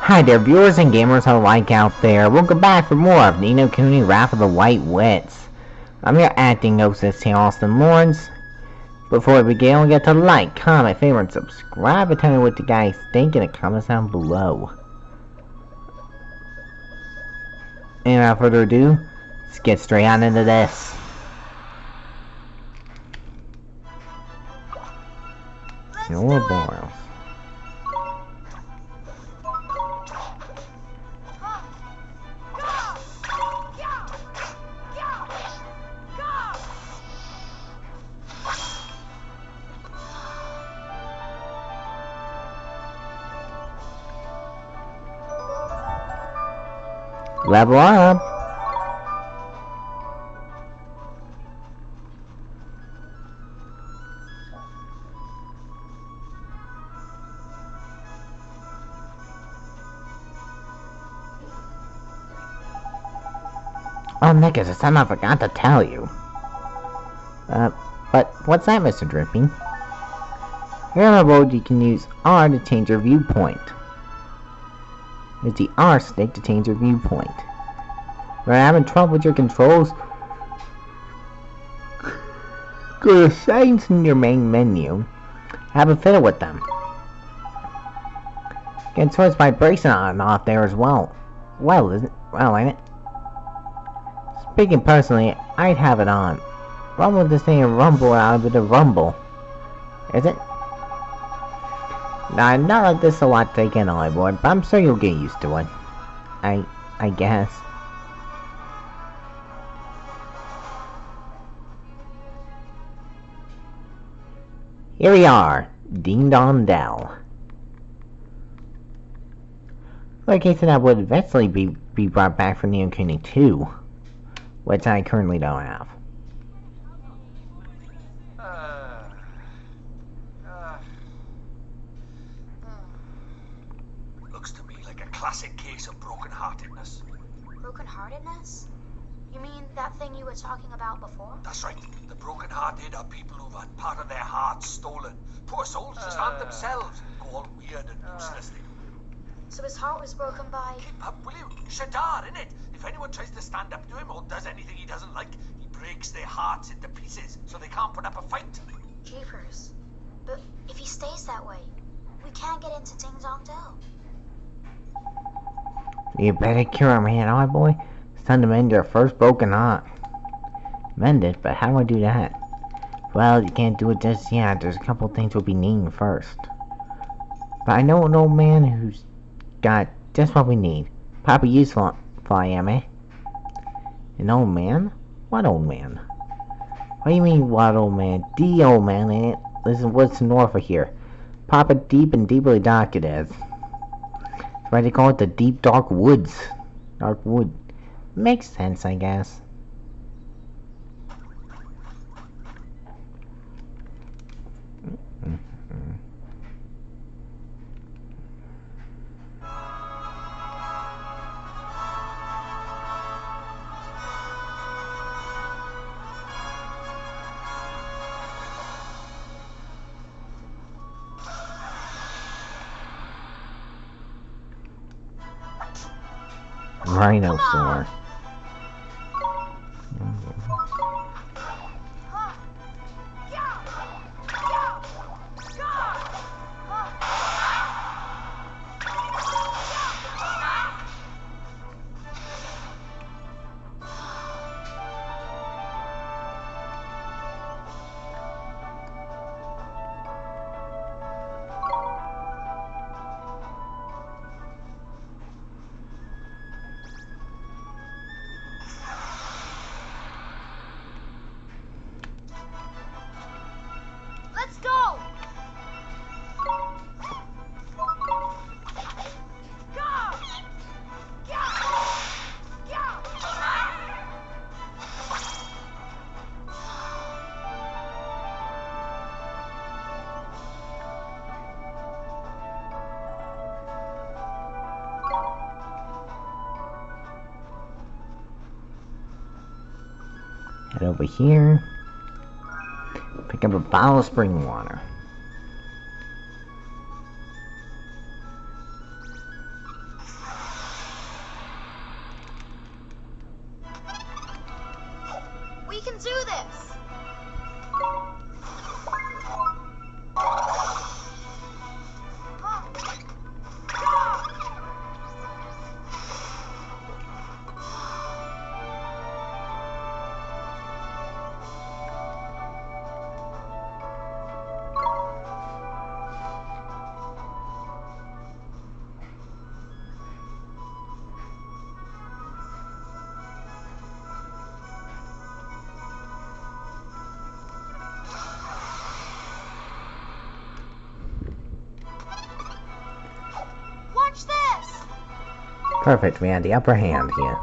Hi there, viewers and gamers alike out there. Welcome back for more of Ni no Kuni Wrath of the White Wits. I'm your acting host, Austin Lawrence. Before we begin, don't forget to like, comment, favorite, and subscribe, and tell me what you guys think in the comments down below. And without further ado, let's get straight on into this. Your boils. Level up! Oh, Nick, it's something I forgot to tell you. But what's that, Mr. Drippy? Here on the road, you can use R to change your viewpoint. Use the R stick to change your viewpoint. If you're having trouble with your controls, go to settings in your main menu. Have a fiddle with them. You can switch vibration on and off there as well. Well, isn't it? Well, ain't it? Speaking personally, I'd have it on. Rumble this thing and rumble out of the rumble. Is it? Now, not like this a lot to take in, all boy, but I'm sure you'll get used to it. I guess. Here we are, Ding Dong Dell. Location that would eventually be brought back from Ni no Kuni 2, which I currently don't have. Looks to me like a classic case of broken-heartedness. Broken-heartedness? You mean that thing you were talking about before? That's right. The broken-hearted are people who've had part of their hearts stolen. Poor souls just aren't themselves. Go all weird and useless. So his heart was broken by... Keep up, will you? Shadar, innit? If anyone tries to stand up to him or does anything he doesn't like, he breaks their hearts into pieces so they can't put up a fight. Jeepers. But if he stays that way, we can't get into Ding Dong Dell. You better cure him, man, alright boy? It's time to mend your first broken heart. Mend it, but how do I do that? Well, you can't do it just yet. There's a couple things we'll be needing first. But I know an old man who's got just what we need. Papa useful fly, eh? An old man? What old man? What do you mean, what old man? The old man, ain't it? Listen, what's north of here? Papa deep and deeply dark it is. That's why they call it the deep dark woods. Dark wood. Makes sense, I guess. Rhinosaur. Let's go! Head over here. Pick up a bottle of spring water. do this! Watch this! Perfect, we had the upper hand here.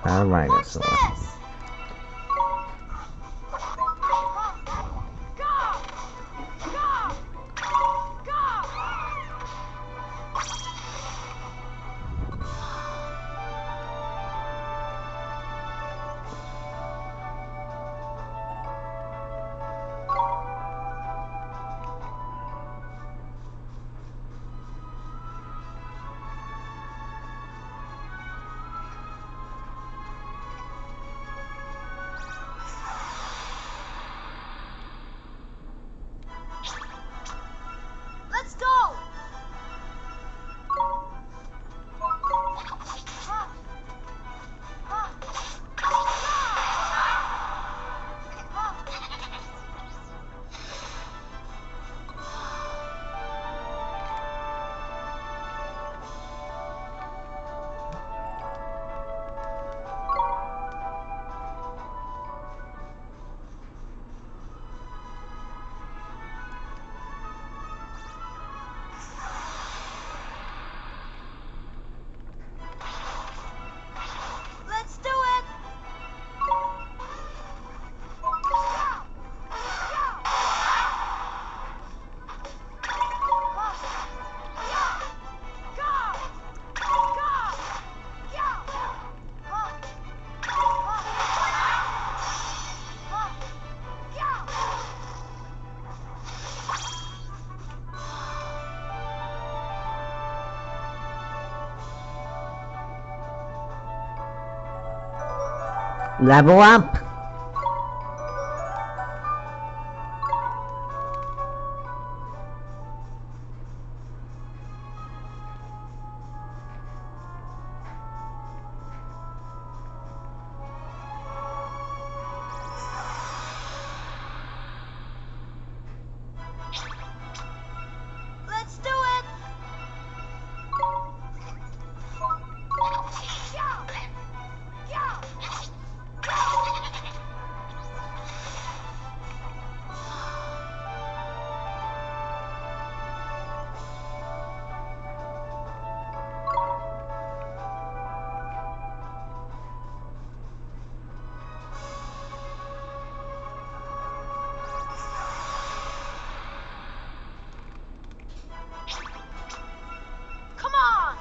Alright, Watch so this! Let's go! Let's do it! level up! Let's do it! Come on!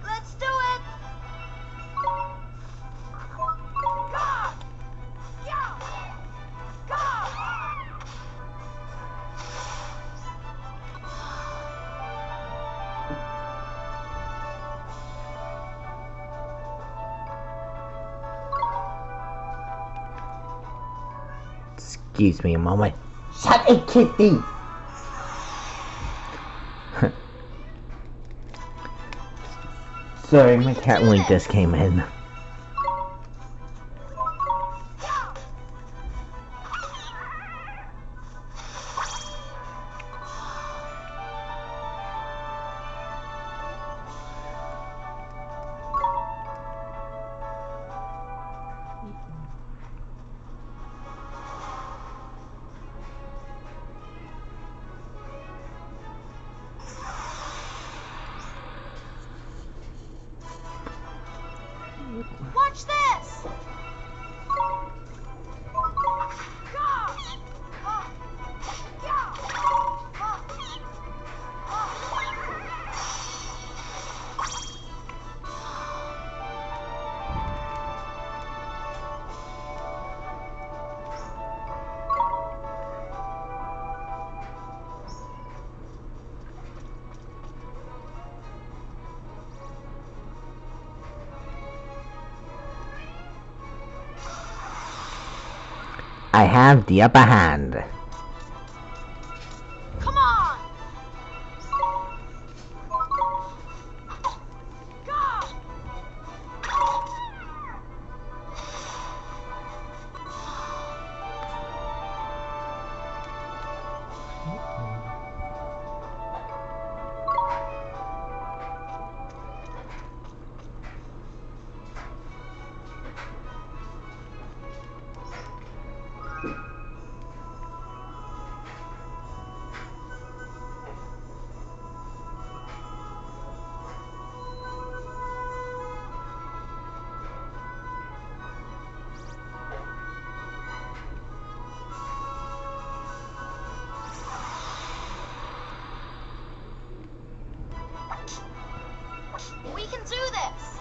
Let's do it! Excuse me a moment. Shut it, kitty! Sorry, my cat link just came in. Watch this! I have the upper hand. Come on! We can do this!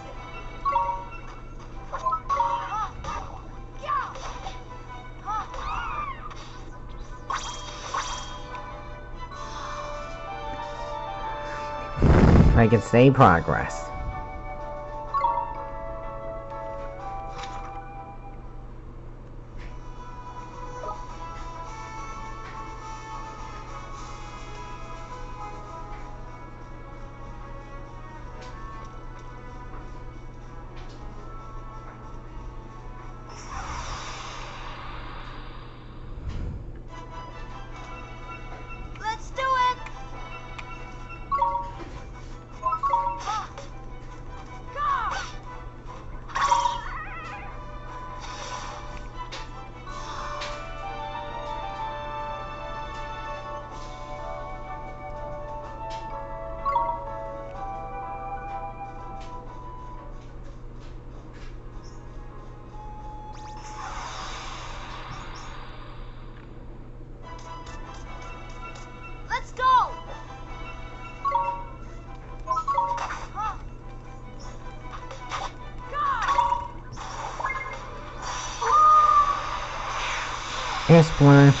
I can say progress. Let's do it! Let's go! Here's Splinter.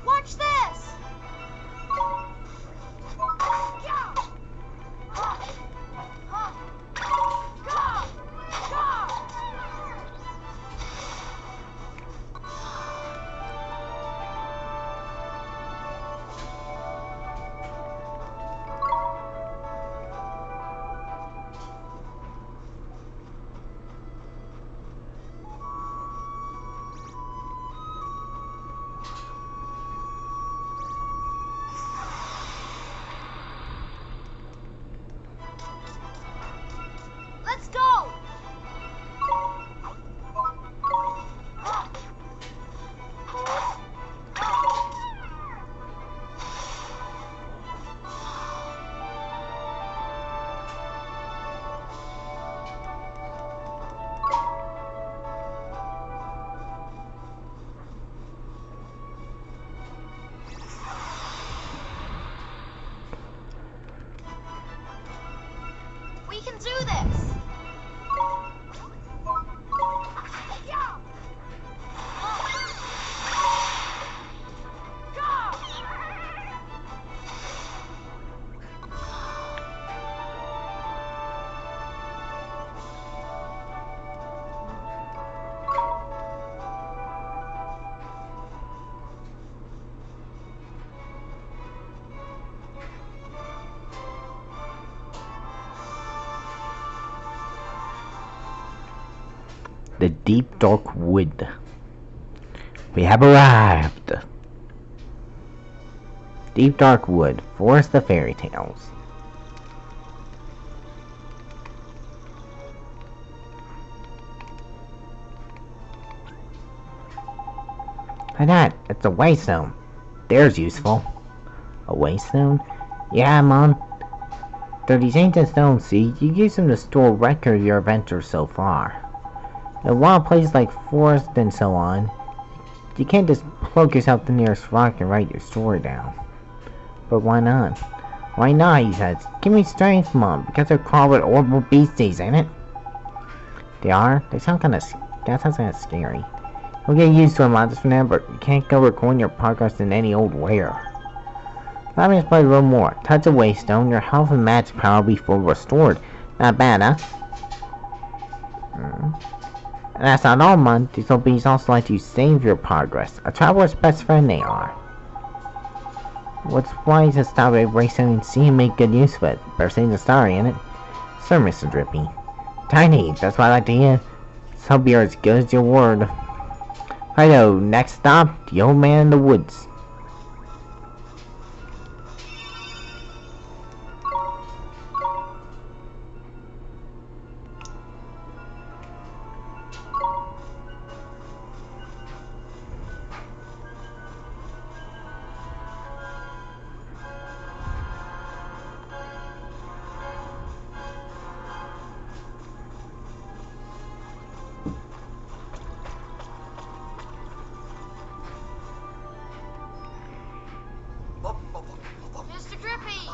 Watch this! Let's go! We can do this! The deep dark wood. We have arrived. Deep dark wood, forest of fairy tales. Why not? It's a waystone. There's useful. A waystone? Yeah, Mom. They're these ancient stones, see? You use them to store record of your adventures so far. In wild places like forest and so on, you can't just plug yourself to the nearest rock and write your story down. But why not? Why not, he says. Give me strength, Mom, because they're crawled with horrible beasties, ain't it? They are? They sound kinda... That sounds kinda scary. We'll get used to them, monsters for now, but you can't go recording your progress in any old where. Let me explain a little more. Touch a waystone, your health and magic power will be fully restored. Not bad, huh? And that's not all, Mom. These little bees also like to save your progress. A traveler's best friend they are. What's wise to stop a waystone and see and make good use of it? Better say the story, ain't it? Sir, Mr. Drippy. Tiny, that's what I like to hear. So be as good as your word. Righto, next stop, the old man in the woods. Mr. Drippy!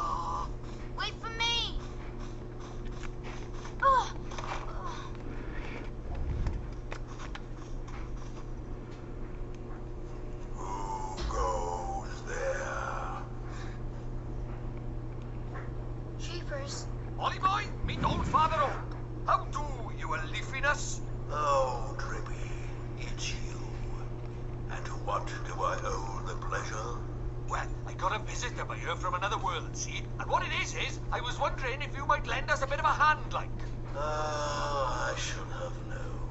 Wait for me! Oh. Who goes there? Jeepers. Ollie boy, meet old Father Oak. How do you a leafiness? Oh, Drippy, it's you. And to what do I owe the pleasure? Well, I got a visitor by here from another world, see? And what it is I was wondering if you might lend us a bit of a hand, like. Ah, I should have known.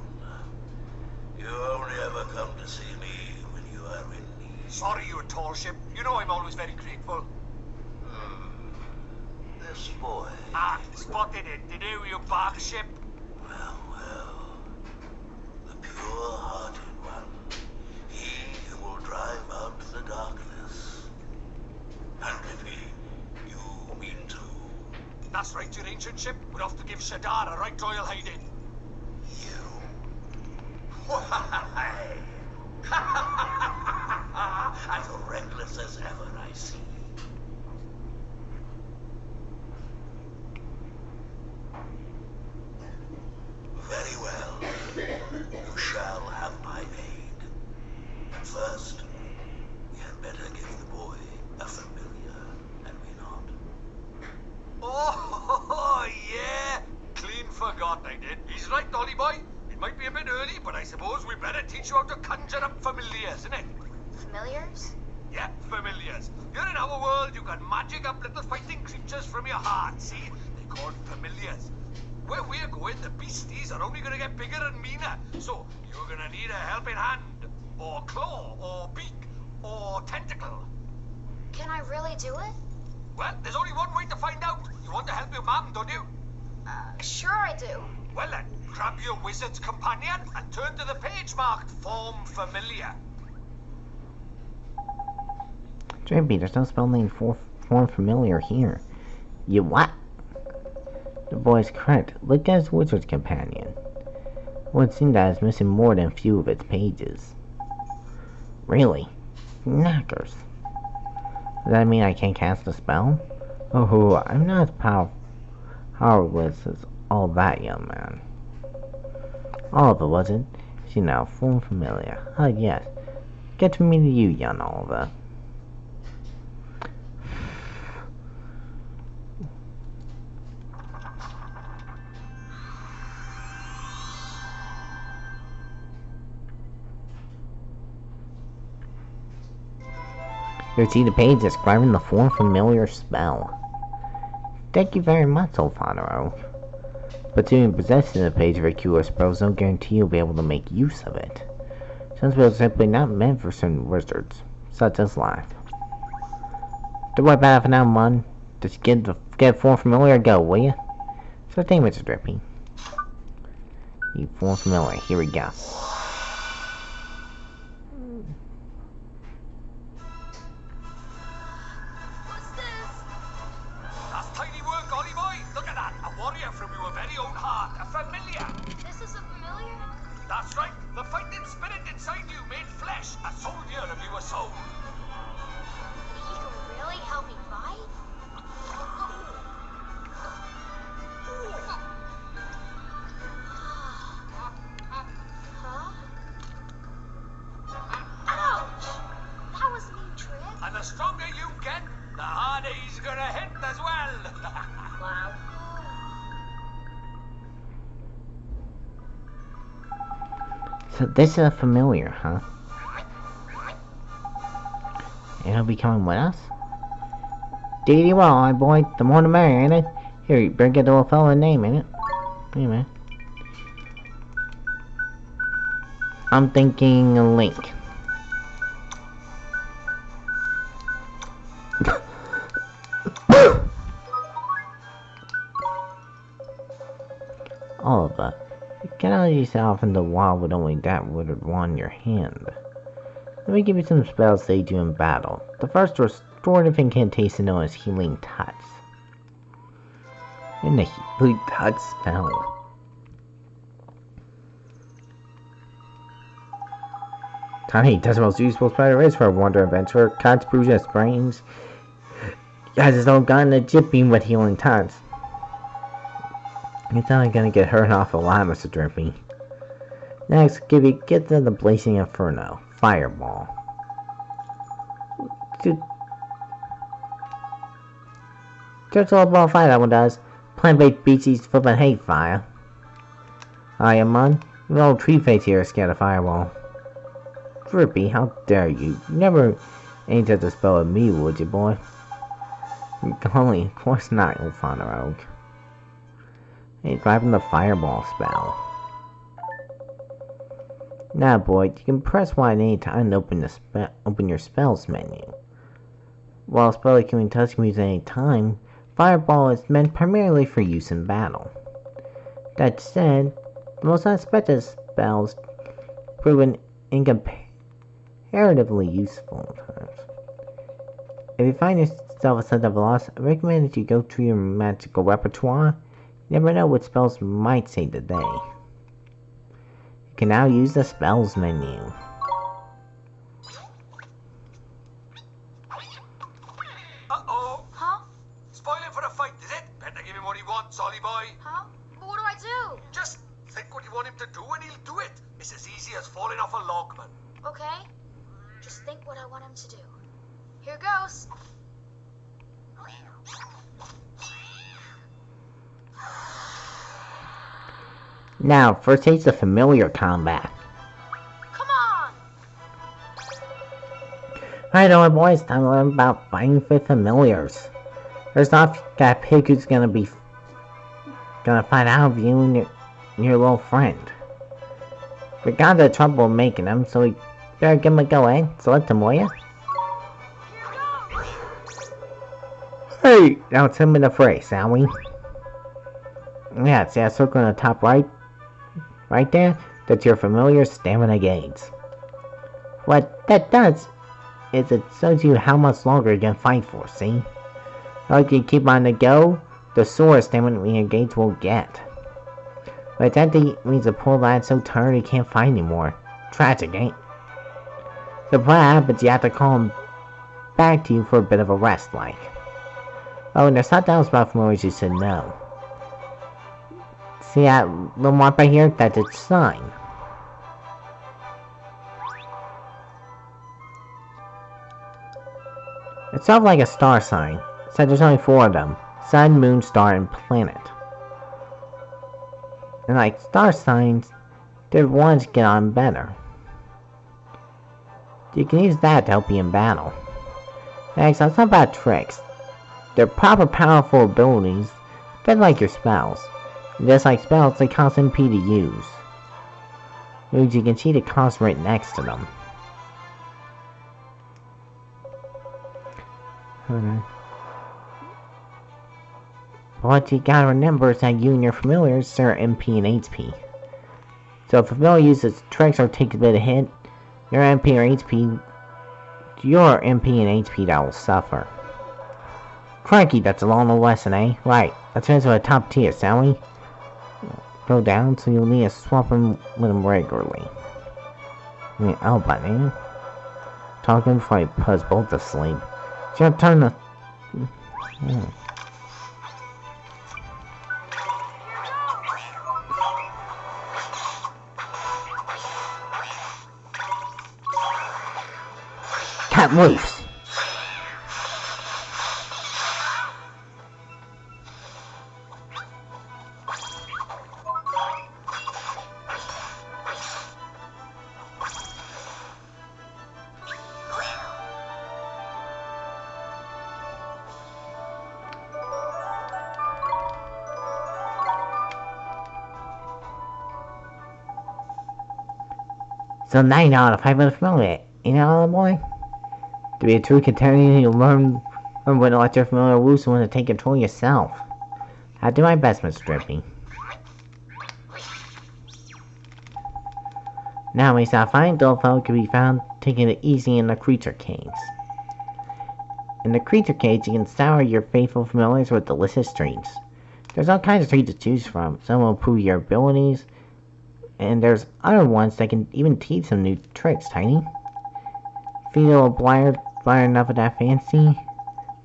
You only ever come to see me when you are in need. Sorry, you tallship. You know I'm always very grateful. This boy. Ah, spotted it. Did you barkship? Well. The pure-hearted one. He who will drive out the darkness. And Drippy, you mean to... That's right, your ancient ship. We're off to give Shadar a right royal hiding. You. As reckless as ever, I see. Very well. You shall have my aid. But first, we had better give the boy a familiar, had we not? Oh, yeah. Clean forgot I did. He's right, Dolly boy. It might be a bit early, but I suppose we better teach you how to conjure up familiars, isn't it? Familiars? Yeah, familiars. Here in our world, you can magic up little fighting creatures from your heart, see? They're called familiars. Where we're going, the beasties are only going to get bigger and meaner. So, you're going to need a helping hand, or claw, or beak, or tentacle. Can I really do it? Well, there's only one way to find out. You want to help your mum, don't you? Sure I do. Well then, grab your wizard's companion and turn to the page marked Form Familiar. Drippy, there's no spelling for form familiar here. You what? The boy's correct. Look at his wizard's companion. It would seem that it's missing more than a few of its pages. Really? Knackers. Does that mean I can't cast a spell? Oh, I'm not as powerless as all that, young man. All of it, was it? See now, form familiar. Ah, yes. Get to meet you, young Oliver. You see the page describing the form familiar spell. Thank you very much, old Father Oak. But being possessed in a page of a cure spells don't guarantee you'll be able to make use of it. Some spells are simply not meant for certain wizards, such as life. Don't worry about it for now, Mon. Just get form familiar and go, will ya? So thank you, Mr. Drippy. You form familiar, here we go. What's this? That's tiny work, Ollie boy. Look at that. A warrior from your very own heart. A familiar. This is a familiar? That's right. The fighting spirit inside you made flesh. A soldier of your soul. He can really help me fight? Huh? Ouch! That was a mean trick. And the stronger you get, the harder he's gonna hit as well. Wow. So this is a familiar, huh? And he'll be coming with us? Dee well, my boy. The more the merrier, ain't it? Here, you better get the little fella a name, ain't it? Hey, man. I'm thinking Link. Oliver, you cannot use yourself in the wild with only that withered one in your hand. Let me give you some spells to aid you in battle. The first restorative incantation known as Healing Touch. In the Healing Touch spell. Tiny, that's the most useful spell there is for a wander adventurer. Cuts, bruises, sprains. Guys, it's all gotten a jipping with Healing Touch. You're not gonna get hurt off a lot, Mr. Drippy. Next, get to the Blazing Inferno. Fireball. Just a little ball of fire that one does. Plant-based beaches flipping hate fire. I am on. You old tree face here scared of fireball. Drippy, how dare you? You never aimed at the spell at me, would you, boy? Golly, of course not, you Father Oak. Hey, grabbing the fireball spell. Now, boy, you can press Y at any time to open your spells menu. While a spell like Healing Touch can be used at any time, Fireball is meant primarily for use in battle. That said, the most unexpected spells proven comparatively useful at times. If you find yourself a sense of loss, I recommend that you go through your magical repertoire. You never know what spells might save the day. You can now use the spells menu. Uh-oh. Huh? Spoiling for a fight, is it? Better give him what he wants, Ollie boy. Huh? But what do I do? Just think what you want him to do and he'll do it. It's as easy as falling off a log, man. Okay. Just think what I want him to do. Here goes. Now, first taste of familiar combat. Come on! Alright, all right, boys, time to learn about fighting with familiars. There's not that pig who's gonna fight out of you and your little friend. We got the trouble making them, so we better give him a go, eh? Select him, will ya? Hey! Now it's him in the fray, shall we? Yeah, see that circle in the top right? Right there? That's your familiar stamina gauge. What that does is it shows you how much longer you can fight for, see? Like you keep on the go, the sore stamina your gauge will get. But that means the poor lad's so tired he can't fight anymore. Tragic, ain't? So what happens, you have to call him back to you for a bit of a rest, like. Oh, and there's something else about familiars you should know. See that little mark right here? That's its sign. It's sort of like a star sign, except there's only 4 of them. Sun, moon, star, and planet. And like star signs, the ones get on better. You can use that to help you in battle. Next, it's not about tricks. They're proper powerful abilities, a bit like your spells. Just like spells, they cost MP to use. As you can see the cost right next to them. What you gotta remember is that you and your familiars share MP and HP. So if a familiar uses tricks or takes a bit of hit, your MP and HP that will suffer. Crikey, that's a long lesson, eh? Right, let's finish with a top tier, shall we? Go down, so you'll need to swap them with them regularly. Oh, but man. Talking before I put us both to sleep. It's your turn to... Cat loose! So now you know how to fight with a familiar, you know, little boy? To be a true Catarian, you'll learn when to let your familiar loose and when to take control yourself. I'll do my best, Mr. Drippy. Now we saw a fine Dolfo can be found taking it easy in the creature cage. In the creature cage, you can sour your faithful familiars with delicious treats. There's all kinds of treats to choose from. Some will improve your abilities, and there's other ones that can even teach some new tricks, Tiny. Feed a little blired enough of that fancy.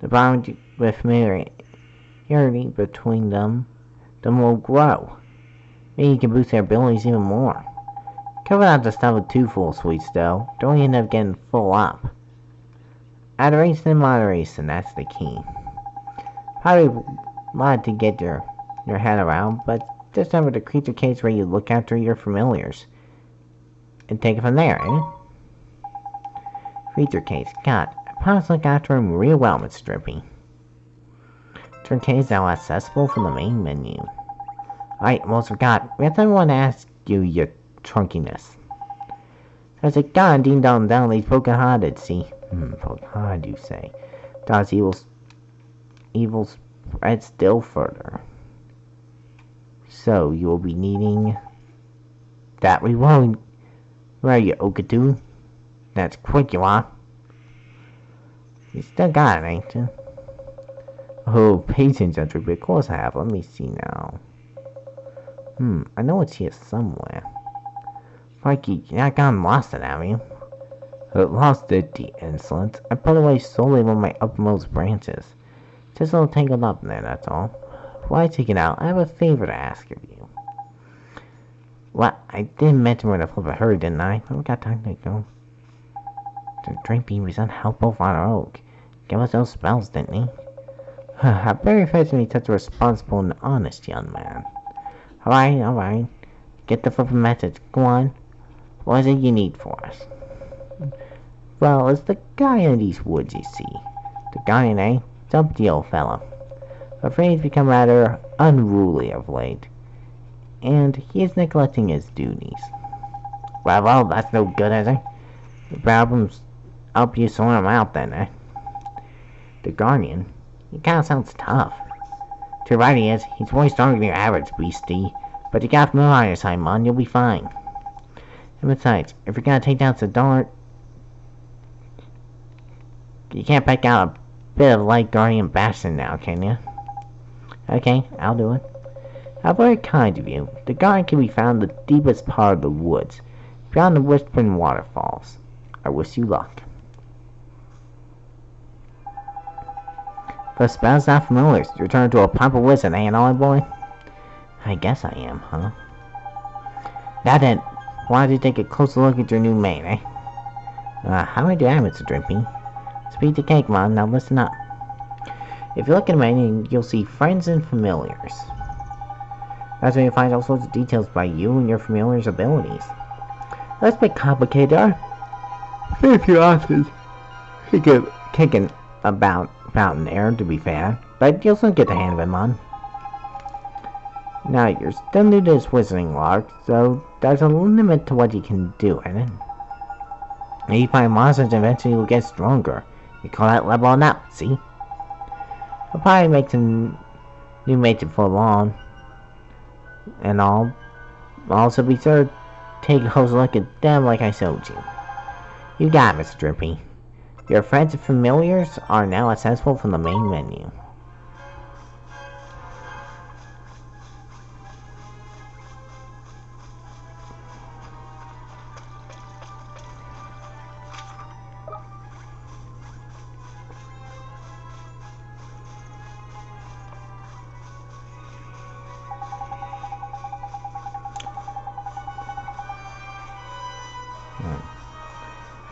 The bond with familiarity between them will grow. Maybe you can boost their abilities even more. Cover out the stuff with too full sweets, though. Don't end up getting full up. Adoration and moderation, that's the key. Probably a lot to get your head around, but just remember the creature cage where you look after your familiars. And take it from there, eh? Creature cage. God, I promise to look after him real well, Mr. Drippy. Turn cage is now accessible from the main menu. Alright, almost forgot. We have someone to ask you your trunkiness. As it gone, ding dong down, these broken-hearted, see? Broken-hearted, you say. Does evil spread still further. So, you will be needing that reward. Where are you, Okatu? That's quick, you are. You still got it, ain't you? Oh, patience, Gentry, of course I have. Let me see now. I know it's here somewhere. Mikey, you're not gone lost it, have you? Lost it, the insolence. I put away solely one of my uppermost branches. Just a little tangled up in there, that's all. While I take it out, I have a favor to ask of you. Well, I didn't mention where the flip of her, didn't I? We got time to go. The Drippy was unhelpful for our oak. Gave us those spells, didn't he? How very efficiently such a responsible and honest young man. Alright. Get the flipping message. Go on. What is it you need for us? Well, it's the guy in these woods, you see. The guy, eh? It's the old fellow. Afraid he's become rather unruly of late, and he is neglecting his duties. Well, that's no good, is it? The problems help you sort him out then, eh? The Guardian? He kinda sounds tough. Too right he is. He's way stronger than your average beastie, but you got familiar on your side, man. You'll be fine. And besides, if you're gonna take down Sidart, you can't pick out a bit of light Guardian Bastion now, can you? Okay, I'll do it. How very kind of you. The Guardian can be found in the deepest part of the woods, beyond the Whispering Waterfalls. I wish you luck. But spells not familiar. You're turning to a proper wizard, ain't all, boy? I guess I am, huh? Now then, why don't you take a closer look at your new mate, eh? How do I do that, Mr. Drippy? Speak the cake, man. Now listen up. If you look at the menu, you'll see friends and familiars. That's where you find all sorts of details about you and your familiars' abilities. That's a bit complicated, a few options kicking about in there, to be fair, but you'll soon get the hang of it, man. Now, you're still new to this wizarding world, so there's a limit to what you can do in it. If you find monsters, eventually you'll get stronger. You call that leveling up, see? I'll probably make some new mates before long. And I'll also be sure to take a close look at them like I showed you. You got it, Mr. Drippy. Your friends and familiars are now accessible from the main menu.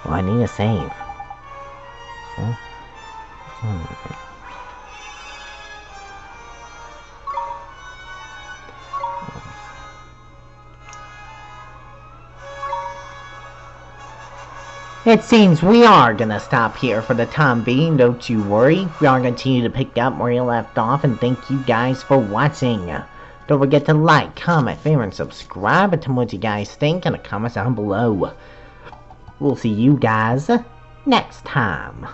Well, I need a save. It seems we are gonna stop here for the time being, don't you worry. We are gonna continue to pick up where you left off, and thank you guys for watching. Don't forget to like, comment, favorite, and subscribe, and tell me what you guys think in the comments down below. We'll see you guys next time.